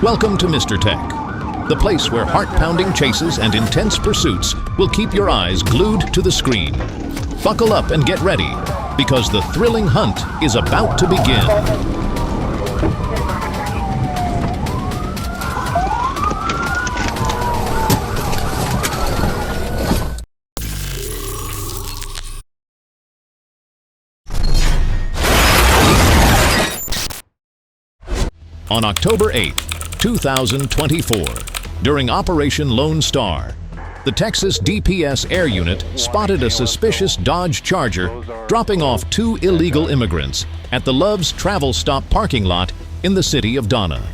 Welcome to Mr. Tech, the place where heart-pounding chases and intense pursuits will keep your eyes glued to the screen. Buckle up and get ready, because the thrilling hunt is about to begin. On October 8, 2024, during Operation Lone Star, the Texas DPS Air Unit spotted a suspicious Dodge Charger dropping off 2 illegal immigrants at the Love's Travel Stop parking lot in the city of Donna.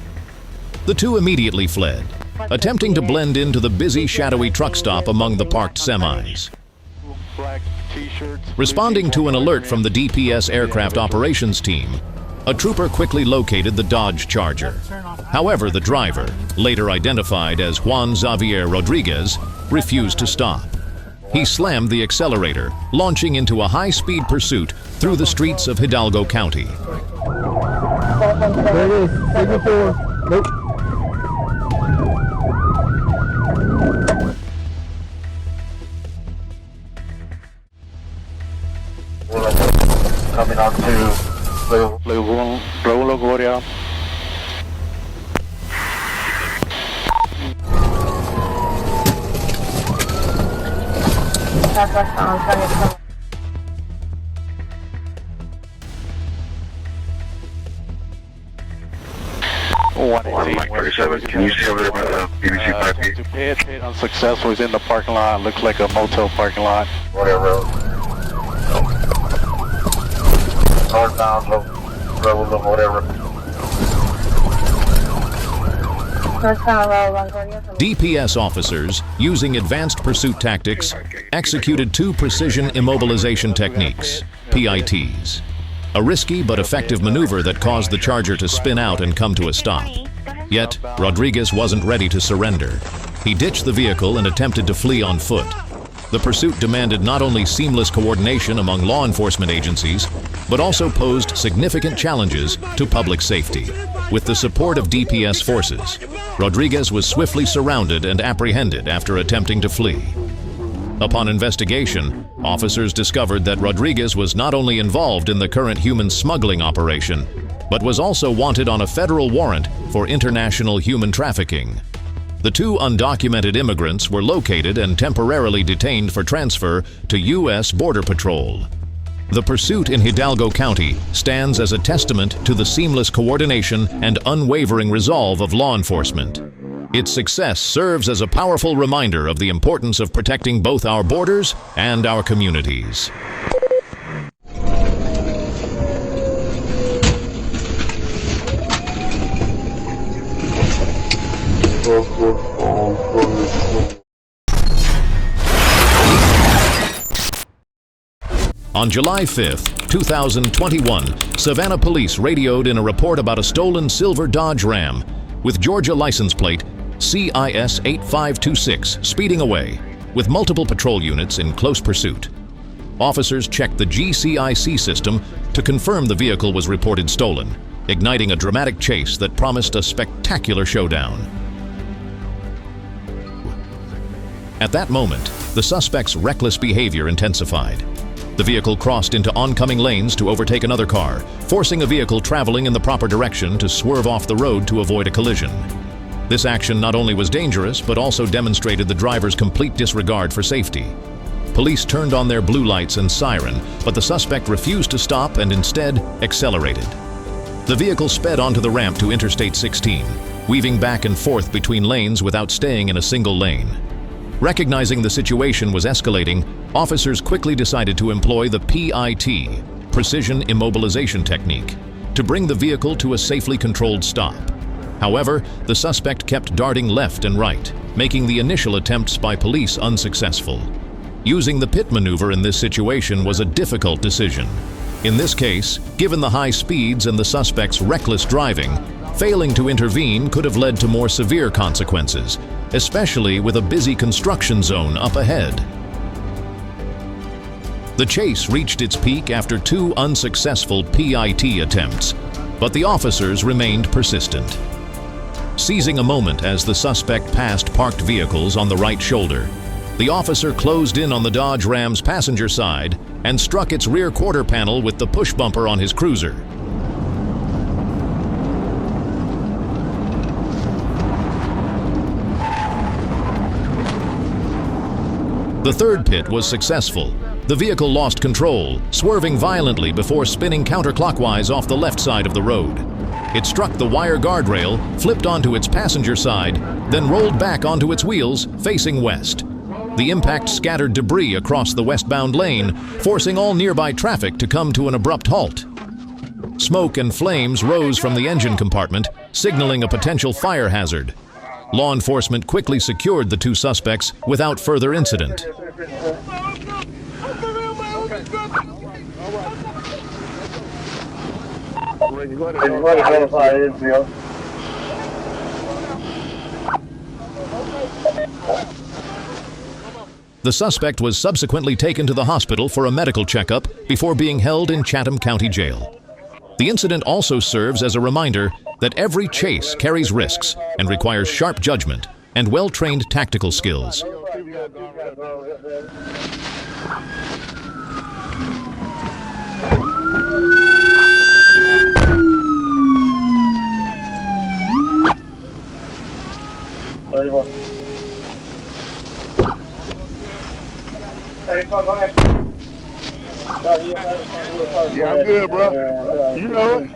The 2 immediately fled, attempting to blend into the busy, shadowy truck stop among the parked semis. Responding to an alert from the DPS Aircraft Operations Team, a trooper quickly located the Dodge Charger. However, the driver, later identified as Juan Xavier Rodriguez, refused to stop. He slammed the accelerator, launching into a high-speed pursuit through the streets of Hidalgo County. There it is. Signal 4. Nope. Coming on to Bravo Gloria. Mike 37, can you see over there by the BBC 5P? Hit unsuccessful. He's in the parking lot. Looks like a motel parking lot. Whatever. Northbound, whatever. DPS officers, using advanced pursuit tactics, executed 2 precision immobilization techniques, PITs. A risky but effective maneuver that caused the Charger to spin out and come to a stop. Yet, Rodriguez wasn't ready to surrender. He ditched the vehicle and attempted to flee on foot. The pursuit demanded not only seamless coordination among law enforcement agencies, but also posed significant challenges to public safety. With the support of DPS forces, Rodriguez was swiftly surrounded and apprehended after attempting to flee. Upon investigation, officers discovered that Rodriguez was not only involved in the current human smuggling operation, but was also wanted on a federal warrant for international human trafficking. The 2 undocumented immigrants were located and temporarily detained for transfer to U.S. Border Patrol. The pursuit in Hidalgo County stands as a testament to the seamless coordination and unwavering resolve of law enforcement. Its success serves as a powerful reminder of the importance of protecting both our borders and our communities. On July 5, 2021, Savannah police radioed in a report about a stolen silver Dodge Ram with Georgia license plate CIS 8526 speeding away, with multiple patrol units in close pursuit. Officers checked the GCIC system to confirm the vehicle was reported stolen, igniting a dramatic chase that promised a spectacular showdown. At that moment, the suspect's reckless behavior intensified. The vehicle crossed into oncoming lanes to overtake another car, forcing a vehicle traveling in the proper direction to swerve off the road to avoid a collision. This action not only was dangerous, but also demonstrated the driver's complete disregard for safety. Police turned on their blue lights and siren, but the suspect refused to stop and instead accelerated. The vehicle sped onto the ramp to Interstate 16, weaving back and forth between lanes without staying in a single lane. Recognizing the situation was escalating, officers quickly decided to employ the PIT, precision immobilization technique, to bring the vehicle to a safely controlled stop. However, the suspect kept darting left and right, making the initial attempts by police unsuccessful. Using the pit maneuver in this situation was a difficult decision. In this case, given the high speeds and the suspect's reckless driving, failing to intervene could have led to more severe consequences, especially with a busy construction zone up ahead. The chase reached its peak after 2 unsuccessful PIT attempts, but the officers remained persistent. seizing a moment as the suspect passed parked vehicles on the right shoulder. The officer closed in on the Dodge Ram's passenger side and struck its rear quarter panel with the push bumper on his cruiser. The third pit was successful. The vehicle lost control, swerving violently before spinning counterclockwise off the left side of the road. It struck the wire guardrail, flipped onto its passenger side, then rolled back onto its wheels, facing west. The impact scattered debris across the westbound lane, forcing all nearby traffic to come to an abrupt halt. Smoke and flames rose from the engine compartment, signaling a potential fire hazard. Law enforcement quickly secured the two suspects without further incident. The suspect was subsequently taken to the hospital for a medical checkup before being held in Chatham County Jail. The incident also serves as a reminder that every chase carries risks and requires sharp judgment and well-trained tactical skills. Yeah, I'm good, bro. You know it.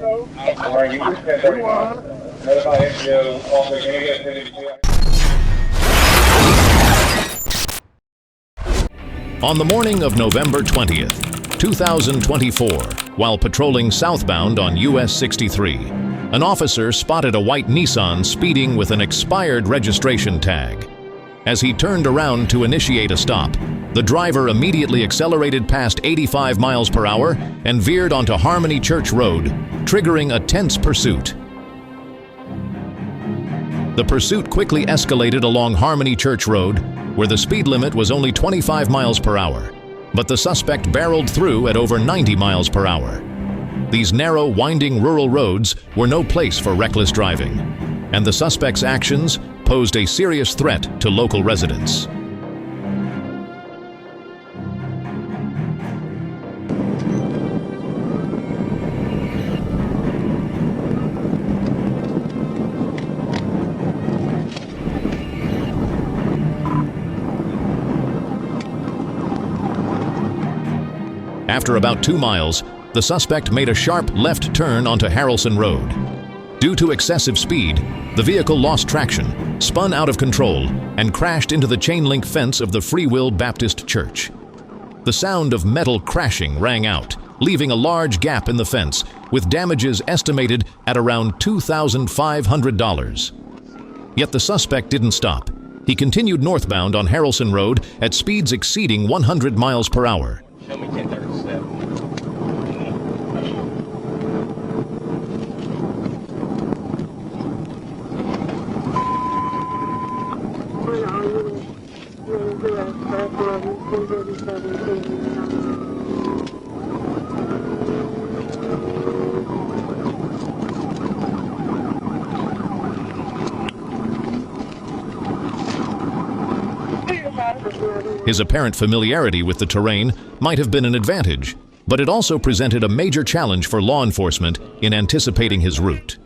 On the morning of November 20th, 2024, while patrolling southbound on US 63, an officer spotted a white Nissan speeding with an expired registration tag. As he turned around to initiate a stop, the driver immediately accelerated past 85 miles per hour and veered onto Harmony Church Road, triggering a tense pursuit. The pursuit quickly escalated along Harmony Church Road, where the speed limit was only 25 miles per hour, but the suspect barreled through at over 90 miles per hour. These narrow, winding rural roads were no place for reckless driving, and the suspect's actions posed a serious threat to local residents. After about 2 miles, the suspect made a sharp left turn onto Harrelson Road. Due to excessive speed, the vehicle lost traction, spun out of control, and crashed into the chain-link fence of the Free Will Baptist Church. The sound of metal crashing rang out, leaving a large gap in the fence, with damages estimated at around $2,500. Yet the suspect didn't stop. He continued northbound on Harrelson Road at speeds exceeding 100 miles per hour. Show me 1037. His apparent familiarity with the terrain might have been an advantage, but it also presented a major challenge for law enforcement in anticipating his route.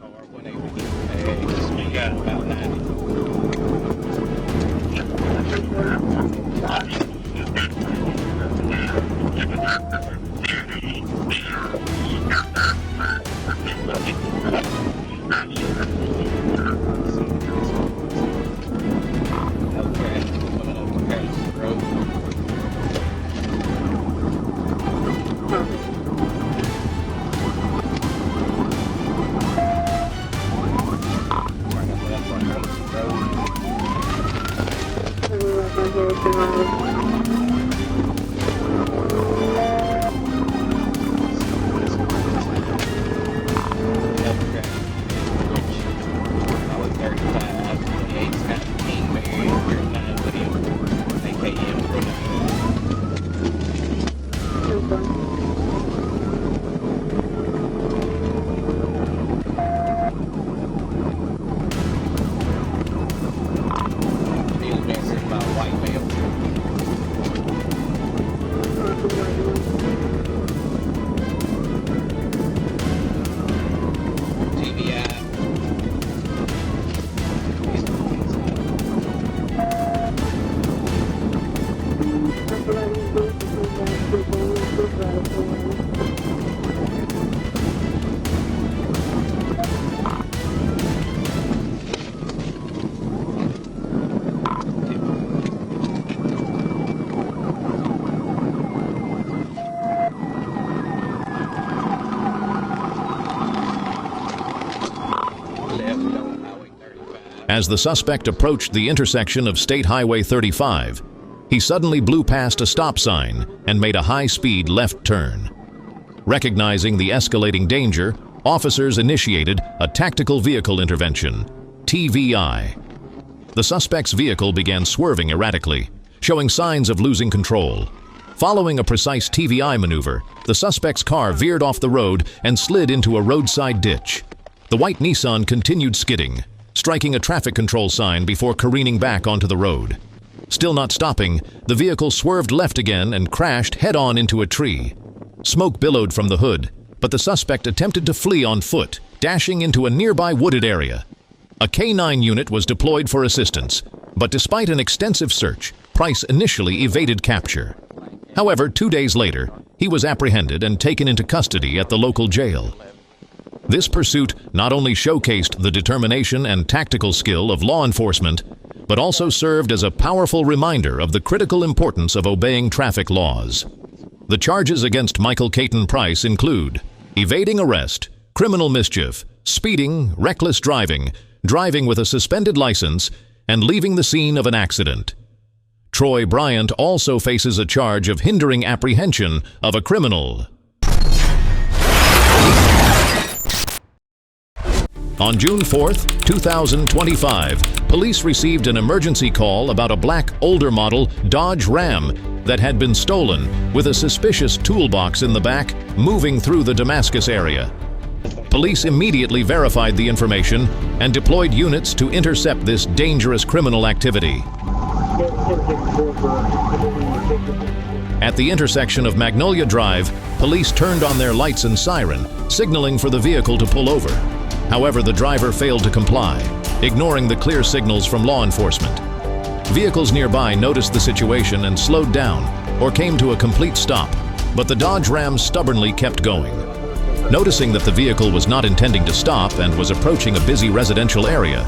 As the suspect approached the intersection of State Highway 35, he suddenly blew past a stop sign and made a high-speed left turn. Recognizing the escalating danger, officers initiated a tactical vehicle intervention, TVI. The suspect's vehicle began swerving erratically, showing signs of losing control. Following a precise TVI maneuver, the suspect's car veered off the road and slid into a roadside ditch. The white Nissan continued skidding, striking a traffic control sign before careening back onto the road. Still not stopping, the vehicle swerved left again and crashed head-on into a tree. Smoke billowed from the hood, but the suspect attempted to flee on foot, dashing into a nearby wooded area. A K-9 unit was deployed for assistance, but despite an extensive search, Price initially evaded capture. However, 2 days later, he was apprehended and taken into custody at the local jail. This pursuit not only showcased the determination and tactical skill of law enforcement, but also served as a powerful reminder of the critical importance of obeying traffic laws. The charges against Michael Caton Price include evading arrest, criminal mischief, speeding, reckless driving, driving with a suspended license, and leaving the scene of an accident. Troy Bryant also faces a charge of hindering apprehension of a criminal. On June 4, 2025, police received an emergency call about a black, older model Dodge Ram that had been stolen, with a suspicious toolbox in the back, moving through the Damascus area. Police immediately verified the information and deployed units to intercept this dangerous criminal activity. At the intersection of Magnolia Drive, police turned on their lights and siren, signaling for the vehicle to pull over. However, the driver failed to comply, ignoring the clear signals from law enforcement. Vehicles nearby noticed the situation and slowed down or came to a complete stop, but the Dodge Ram stubbornly kept going. Noticing that the vehicle was not intending to stop and was approaching a busy residential area,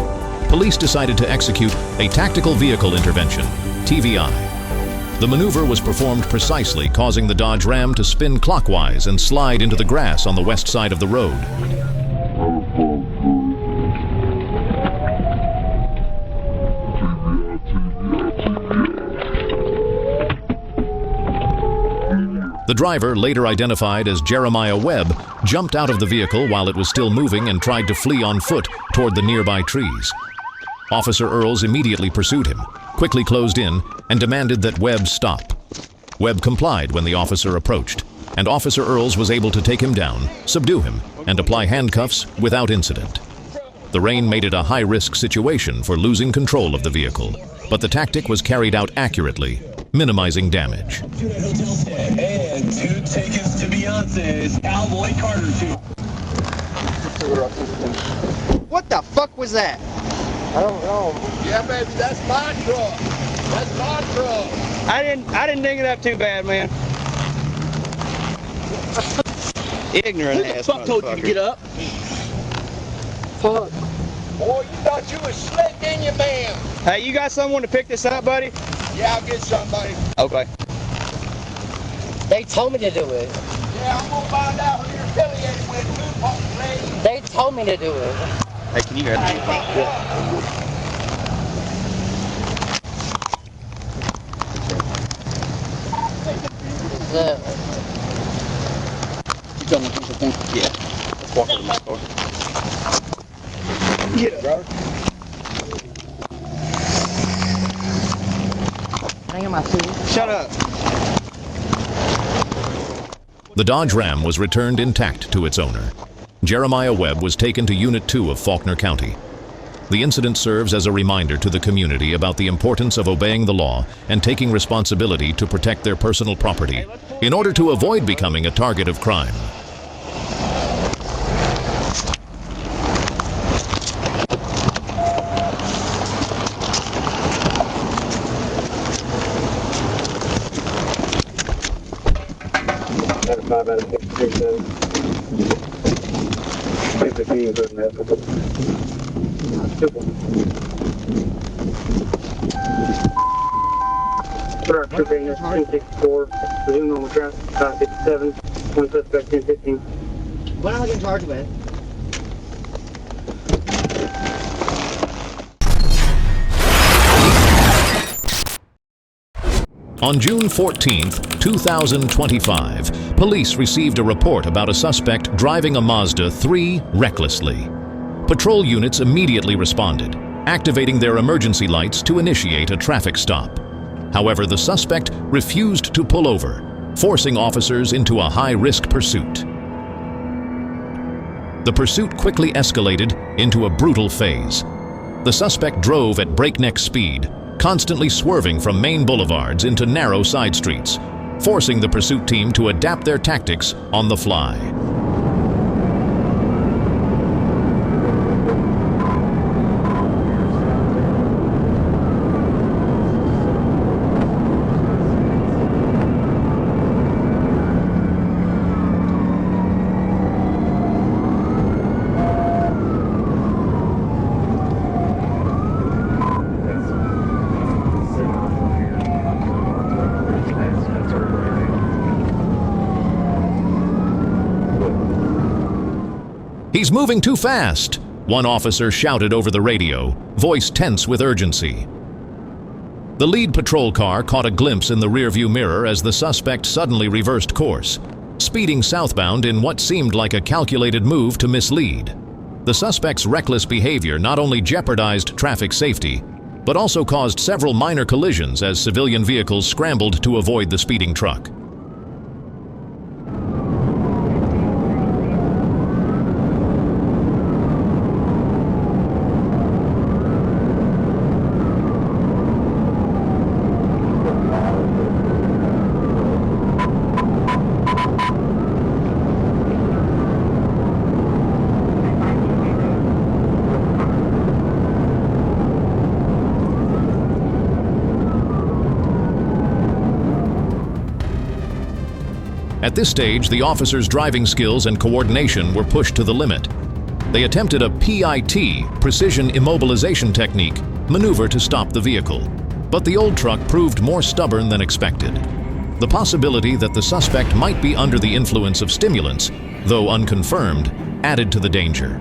police decided to execute a tactical vehicle intervention, TVI. The maneuver was performed precisely, causing the Dodge Ram to spin clockwise and slide into the grass on the west side of the road. The driver, later identified as Jeremiah Webb, jumped out of the vehicle while it was still moving and tried to flee on foot toward the nearby trees. Officer Earls immediately pursued him, quickly closed in, and demanded that Webb stop. Webb complied when the officer approached, and Officer Earls was able to take him down, subdue him, and apply handcuffs without incident. The rain made it a high-risk situation for losing control of the vehicle, but the tactic was carried out accurately, minimizing damage. And 2 tickets to Beyonce's Cowboy Carter tour. What the fuck was that? I don't know. Yeah, baby, that's my truck. That's my truck. I didn't dig it up too bad, man. Ignorant ass Who the fuck told you to get up? Fuck. Boy, you thought you was slick, didn't you, ma'am? Hey, you got someone to pick this up, buddy? Yeah, I'll get somebody. Okay. They told me to do it. Yeah, I'm gonna find out who you're affiliated with. They told me to do it. Hey, can you grab me? You tell me who's the thing? Yeah. Let's walk over to my car. Get up, brother. Can I get my food? Shut up. The Dodge Ram was returned intact to its owner. Jeremiah Webb was taken to Unit 2 of Faulkner County. The incident serves as a reminder to the community about the importance of obeying the law and taking responsibility to protect their personal property in order to avoid becoming a target of crime. Pennsylvania 1064, resume normal traffic, 57, one suspect 1015. What am I getting charged with? On June 14, 2025, police received a report about a suspect driving a Mazda 3 recklessly. Patrol units immediately responded, activating their emergency lights to initiate a traffic stop. However, the suspect refused to pull over, forcing officers into a high-risk pursuit. The pursuit quickly escalated into a brutal phase. The suspect drove at breakneck speed, constantly swerving from main boulevards into narrow side streets, forcing the pursuit team to adapt their tactics on the fly. "He's moving too fast," one officer shouted over the radio, voice tense with urgency. The lead patrol car caught a glimpse in the rearview mirror as the suspect suddenly reversed course, speeding southbound in what seemed like a calculated move to mislead. The suspect's reckless behavior not only jeopardized traffic safety, but also caused several minor collisions as civilian vehicles scrambled to avoid the speeding truck. At this stage, the officers' driving skills and coordination were pushed to the limit. They attempted a PIT, precision immobilization technique, maneuver to stop the vehicle. But the old truck proved more stubborn than expected. The possibility that the suspect might be under the influence of stimulants, though unconfirmed, added to the danger.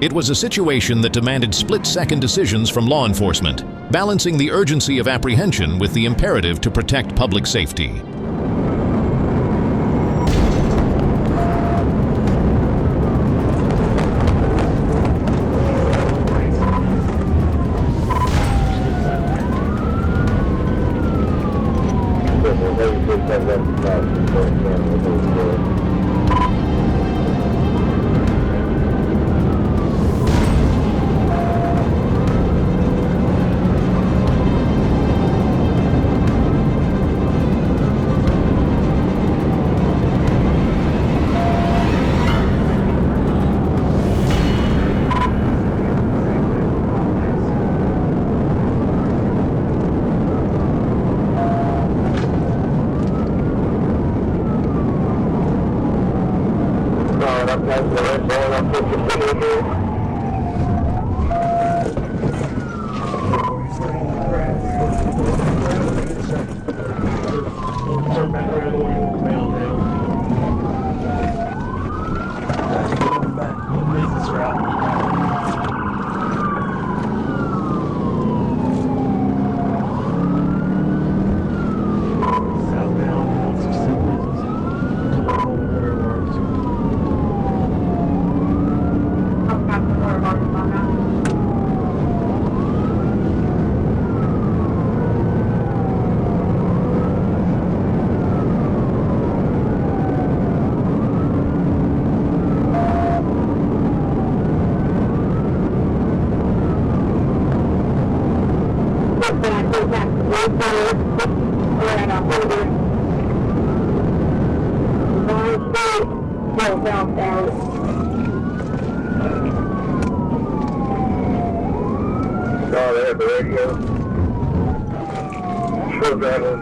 It was a situation that demanded split-second decisions from law enforcement, balancing the urgency of apprehension with the imperative to protect public safety.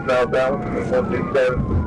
Southbound, 167.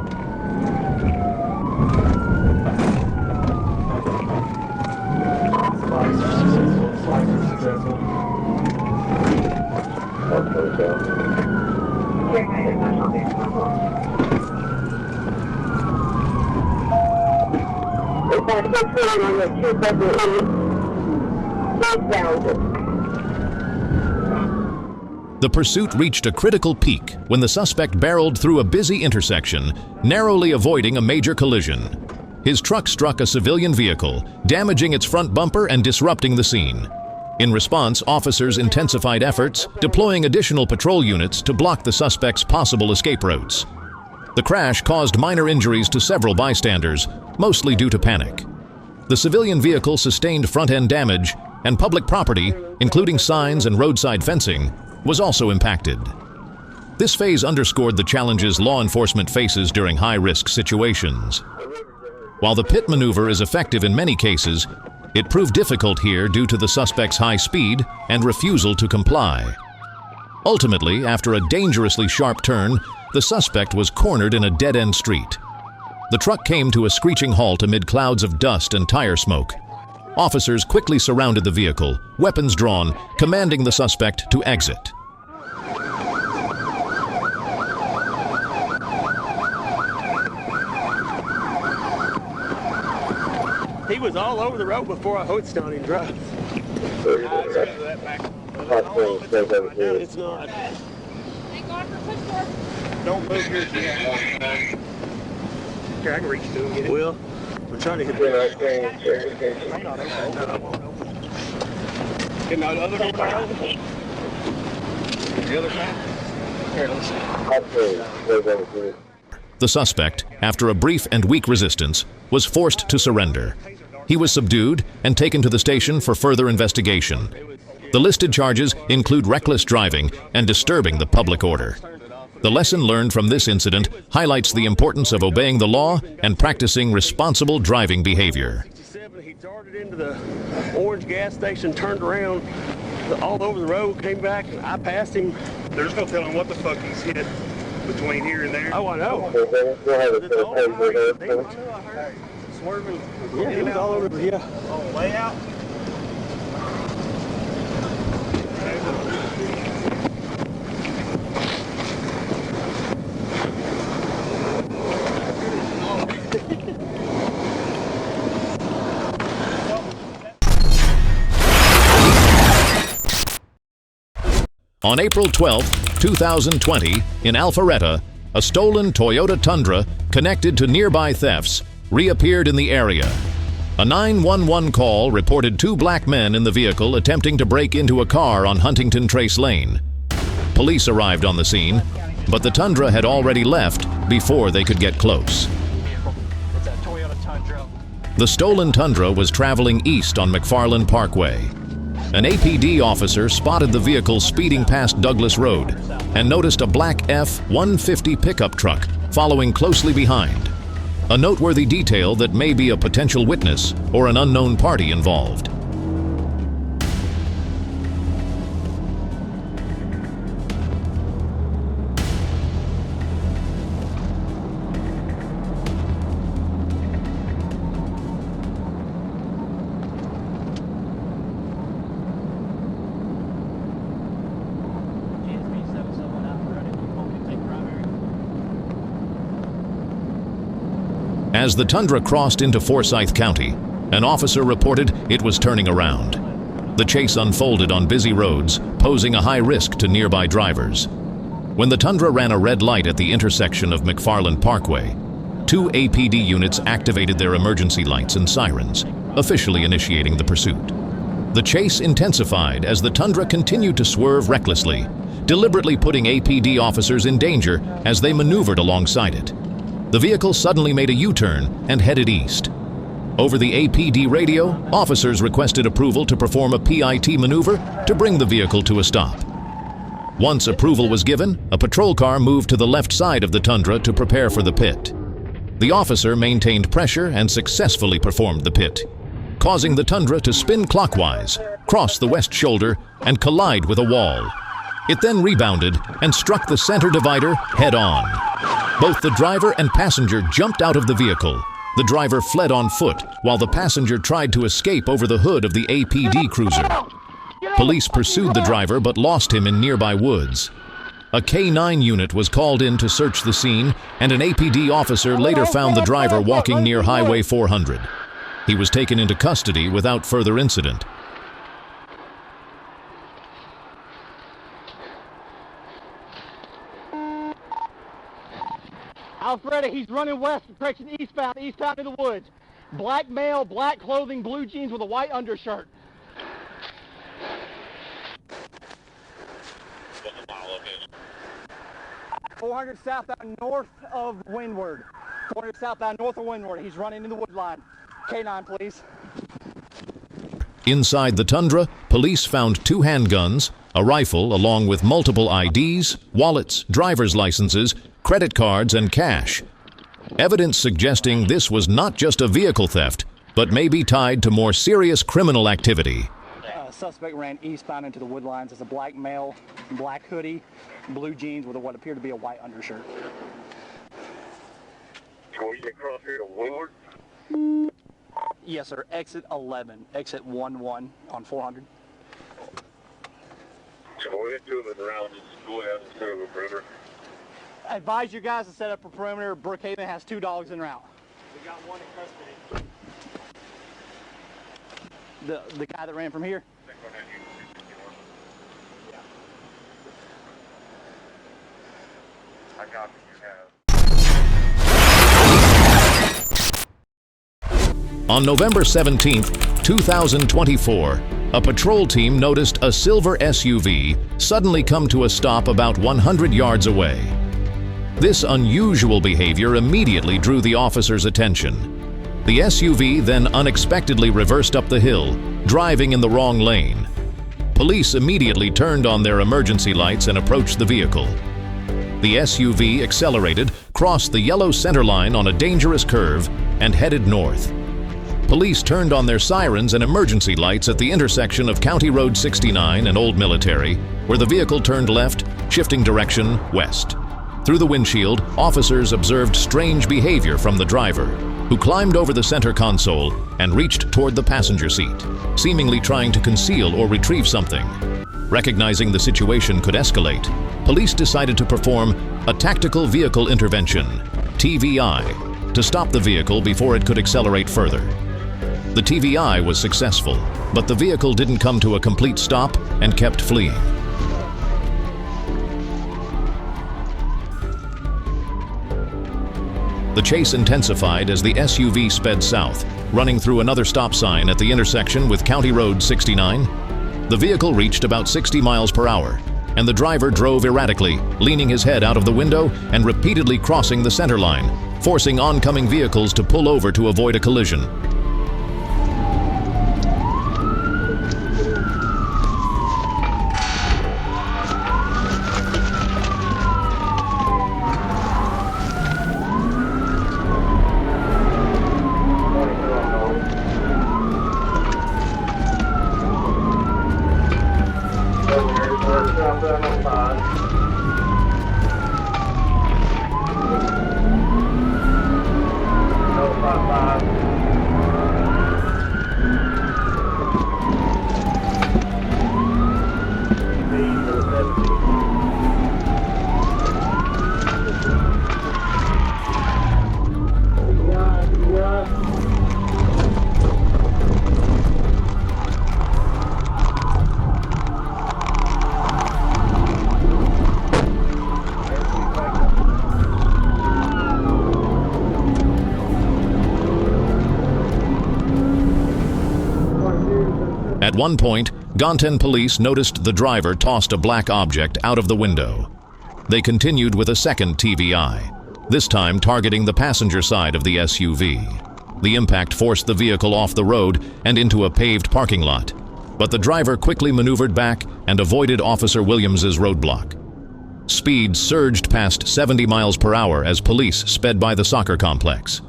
The pursuit reached a critical peak when the suspect barreled through a busy intersection, narrowly avoiding a major collision. His truck struck a civilian vehicle, damaging its front bumper and disrupting the scene. In response, officers intensified efforts, deploying additional patrol units to block the suspect's possible escape routes. The crash caused minor injuries to several bystanders, mostly due to panic. The civilian vehicle sustained front-end damage, and public property, including signs and roadside fencing, was also impacted. This phase underscored the challenges law enforcement faces during high-risk situations. While the pit maneuver is effective in many cases, it proved difficult here due to the suspect's high speed and refusal to comply. Ultimately, after a dangerously sharp turn, the suspect was cornered in a dead-end street. The truck came to a screeching halt amid clouds of dust and tire smoke. Officers quickly surrounded the vehicle, weapons drawn, commanding the suspect to exit. He was all over the road before I hooked on him driving. It's not. Don't move here. Here, I can reach to him and get it. Will, we're trying to hit the other side. The other side? Here, let's see. The suspect, after a brief and weak resistance, was forced to surrender. He was subdued and taken to the station for further investigation. The listed charges include reckless driving and disturbing the public order. The lesson learned from this incident highlights the importance of obeying the law and practicing responsible driving behavior. He darted into the orange gas station, turned around, all over the road, came back, and I passed him. There's no telling what the fuck he's hit between here and there. Oh, I know. Swerving. Yeah, he was all over. Yeah. Oh, way out. On April 12, 2020, in Alpharetta, a stolen Toyota Tundra connected to nearby thefts reappeared in the area. A 911 call reported two black men in the vehicle attempting to break into a car on Huntington Trace Lane. Police arrived on the scene, but the Tundra had already left before they could get close. It's a Toyota Tundra. The stolen Tundra was traveling east on McFarland Parkway. An APD officer spotted the vehicle speeding past Douglas Road and noticed a black F-150 pickup truck following closely behind. A noteworthy detail that may be a potential witness or an unknown party involved. As the Tundra crossed into Forsyth County, an officer reported it was turning around. The chase unfolded on busy roads, posing a high risk to nearby drivers. When the Tundra ran a red light at the intersection of McFarland Parkway, two APD units activated their emergency lights and sirens, officially initiating the pursuit. The chase intensified as the Tundra continued to swerve recklessly, deliberately putting APD officers in danger as they maneuvered alongside it. The vehicle suddenly made a U-turn and headed east. Over the APD radio, officers requested approval to perform a PIT maneuver to bring the vehicle to a stop. Once approval was given, a patrol car moved to the left side of the Tundra to prepare for the pit. The officer maintained pressure and successfully performed the pit, causing the Tundra to spin clockwise, cross the west shoulder, and collide with a wall. It then rebounded and struck the center divider head-on. Both the driver and passenger jumped out of the vehicle. The driver fled on foot, while the passenger tried to escape over the hood of the APD cruiser. Police pursued the driver but lost him in nearby woods. A K-9 unit was called in to search the scene, and an APD officer later found the driver walking near Highway 400. He was taken into custody without further incident. Alfreda, he's running west, direction eastbound to the woods. Black male, black clothing, blue jeans with a white undershirt. 400 southbound north of Windward. 400 southbound north of Windward. He's running in the wood line. K9, please. Inside the tundra, police found 2 handguns, a rifle along with multiple IDs, wallets, driver's licenses, credit cards, and cash. Evidence suggesting this was not just a vehicle theft, but may be tied to more serious criminal activity. Suspect ran eastbound into the woodlines as a black male, black hoodie, blue jeans with what appeared to be a white undershirt. Can we get across here to Windward? Yes, sir. Exit 11, exit 11 on 400. So we'll get to them around and go out instead of a perimeter. I advise you guys to set up a perimeter. Brookhaven has 2 dogs en route. We got one in custody. The guy that ran from here? Yeah. I got you. On November 17, 2024, a patrol team noticed a silver SUV suddenly come to a stop about 100 yards away. This unusual behavior immediately drew the officers' attention. The SUV then unexpectedly reversed up the hill, driving in the wrong lane. Police immediately turned on their emergency lights and approached the vehicle. The SUV accelerated, crossed the yellow center line on a dangerous curve, and headed north. Police turned on their sirens and emergency lights at the intersection of County Road 69 and Old Military, where the vehicle turned left, shifting direction west. Through the windshield, officers observed strange behavior from the driver, who climbed over the center console and reached toward the passenger seat, seemingly trying to conceal or retrieve something. Recognizing the situation could escalate, police decided to perform a tactical vehicle intervention, TVI, to stop the vehicle before it could accelerate further. The TVI was successful, but the vehicle didn't come to a complete stop and kept fleeing. The chase intensified as the SUV sped south, running through another stop sign at the intersection with County Road 69. The vehicle reached about 60 miles per hour, and the driver drove erratically, leaning his head out of the window and repeatedly crossing the center line, forcing oncoming vehicles to pull over to avoid a collision. At one point, Gonten police noticed the driver tossed a black object out of the window. They continued with a second TVI, this time targeting the passenger side of the SUV. The impact forced the vehicle off the road and into a paved parking lot, but the driver quickly maneuvered back and avoided Officer Williams's roadblock. Speed surged past 70 miles per hour as police sped by the soccer complex.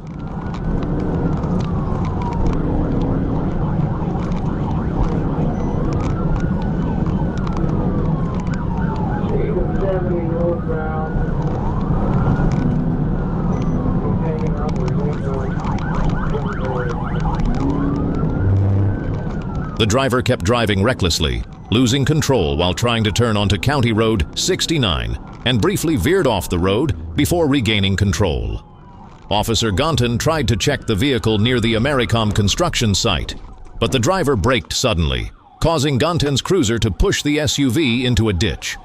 The driver kept driving recklessly, losing control while trying to turn onto County Road 69 and briefly veered off the road before regaining control. Officer Gonten tried to check the vehicle near the Americom construction site, but the driver braked suddenly, causing Gonten's cruiser to push the SUV into a ditch.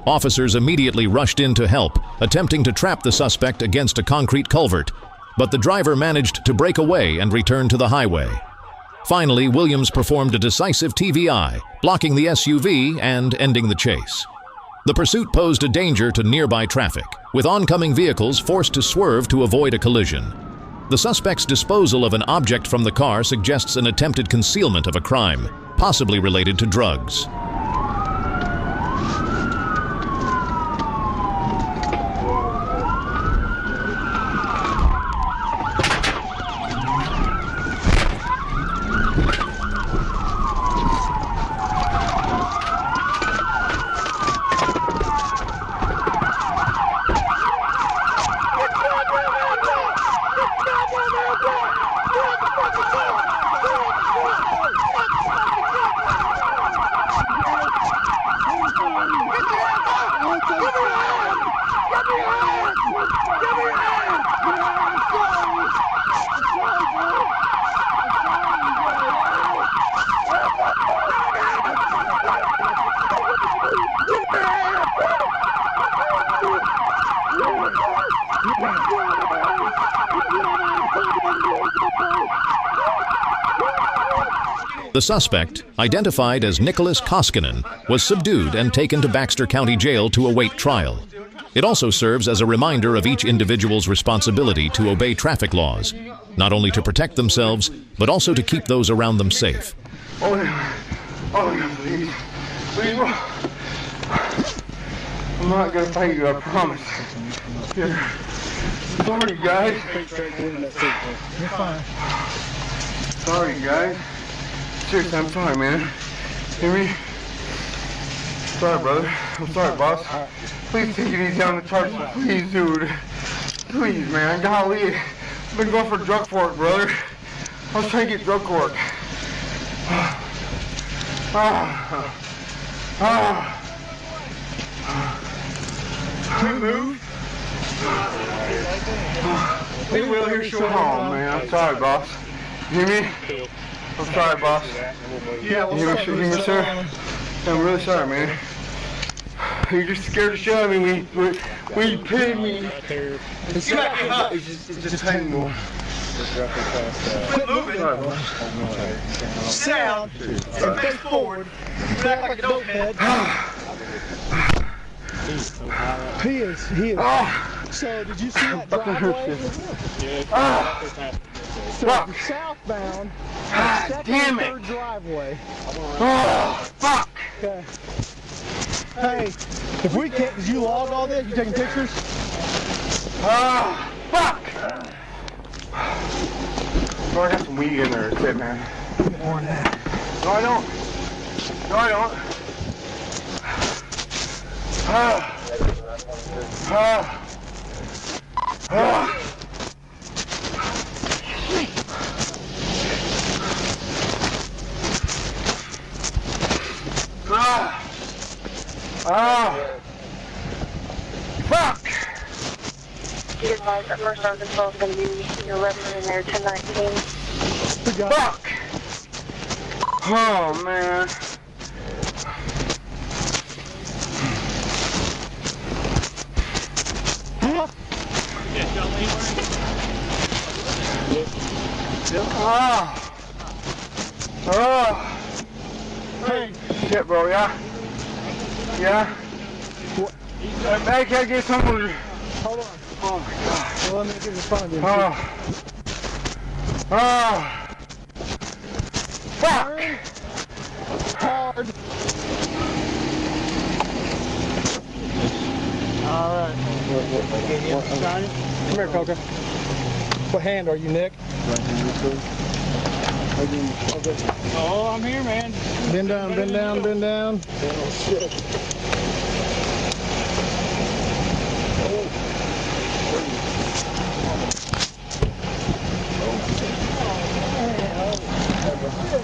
Officers immediately rushed in to help, attempting to trap the suspect against a concrete culvert, but the driver managed to break away and return to the highway. Finally, Williams performed a decisive TVI, blocking the SUV and ending the chase. The pursuit posed a danger to nearby traffic, with oncoming vehicles forced to swerve to avoid a collision. The suspect's disposal of an object from the car suggests an attempted concealment of a crime, possibly related to drugs. The suspect, identified as Nicholas Koskinen, was subdued and taken to Baxter County Jail to await trial. It also serves as a reminder of each individual's responsibility to obey traffic laws, not only to protect themselves, but also to keep those around them safe. Oh, no, please. Please, I'm not gonna fight you, I promise. Here. Sorry, guys. You're fine. Sorry, guys. Seriously, I'm sorry, man. Hear me? Sorry, brother. I'm sorry, boss. Please take it easy on the charges. Please, dude. Please, man. Golly. I've been going for drug court, brother. I was trying to get drug court. Can we move? Hey, Will, here's your home, man. I'm sorry, boss. You hear me? I'm sorry, boss. Yeah, you hear me, sir? I'm really sorry, man. You're just scared to show me. We paid me. It's just paying more. Quit moving. Sit down and face forward. You act like a dope head. He is. So, did you see that driveway? So, southbound, second or third driveway. Oh, fuck! Okay. Hey, if we can't, did you log all this? You taking pictures? Fuck! Bro, I got some weed in there. That's it, man. More than that. No, I don't. No, I don't. Fuck! Be advised that first round control is going to be your revenue in there 1019. Fuck! Oh, man. Hey. Shit, bro, yeah? Yeah? What? I can't get someone. Hold on. Oh, my God. Well, let me get in front of you. Fuck! Hard. All right. Come here, Coca. What hand are you, Nick? Oh, I'm here, man. Bend down, bend down, bend down.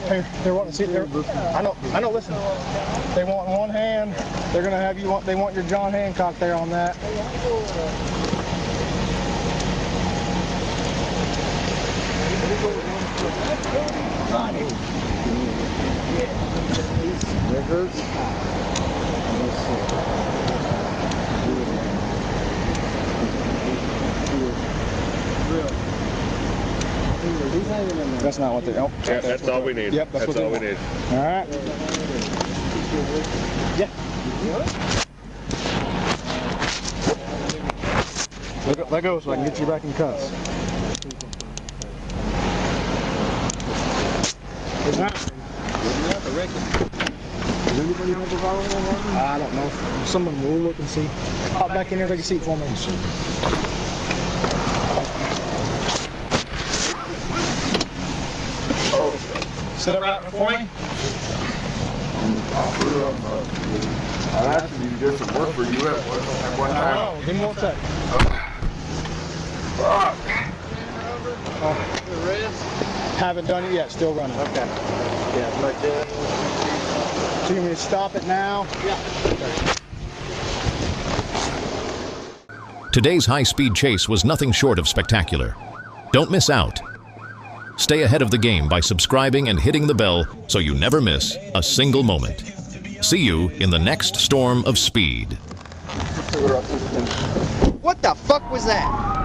Hey, they're wanting to see. I know. Listen, they want one hand. They're gonna have you. They want your John Hancock there on that. That's not what they. Oh, Yeah, that's all we need. Yep, that's all we need. All right. Yeah. Let go so I can get you back in cuffs. I don't know. Someone will look and see. Hop back in there, take a seat for me. Sit up right for me. I actually did some work for you at one time. Oh, give me 1 second. Haven't done it yet, still running. Okay. Yeah, like that. So you want me to stop it now? Yeah. Today's high-speed chase was nothing short of spectacular. Don't miss out. Stay ahead of the game by subscribing and hitting the bell so you never miss a single moment. See you in the next storm of speed. What the fuck was that?